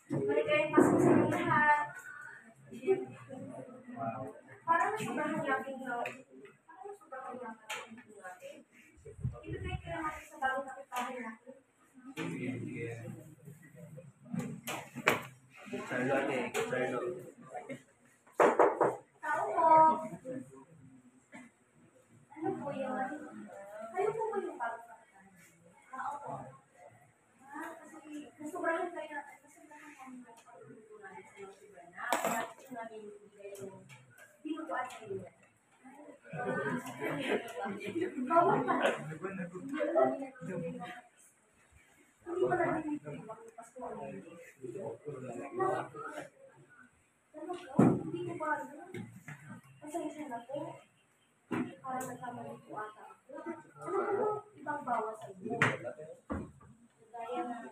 Maligayang Pasko sa inyo lahat. Parang sobrang yaking na. Parang sobrang yaking natin. Ibigay ko na natin sa bagong kapitbahay natin. Charlo. Tao po. Ano po yun? Kayo po yung bagong kapitbahay? Tao po. Kasi sobrang kayo natin. Kasi naman kami ng pagkukunan sa mga iba na. Kaya ito namin ibigay yung binutuan sa inyo. Bawal pa. Hindi pa natin yung Pasko ang hindi. Hindi ko ba pasensya na po. Parang nagkamali po ata ako. Ano po ibang bawas sa inyo? Gaya na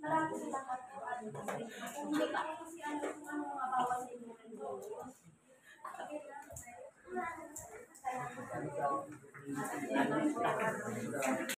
marami sila po. Kung hindi ka kasi ano mga bawas sa inyo. Salamat po.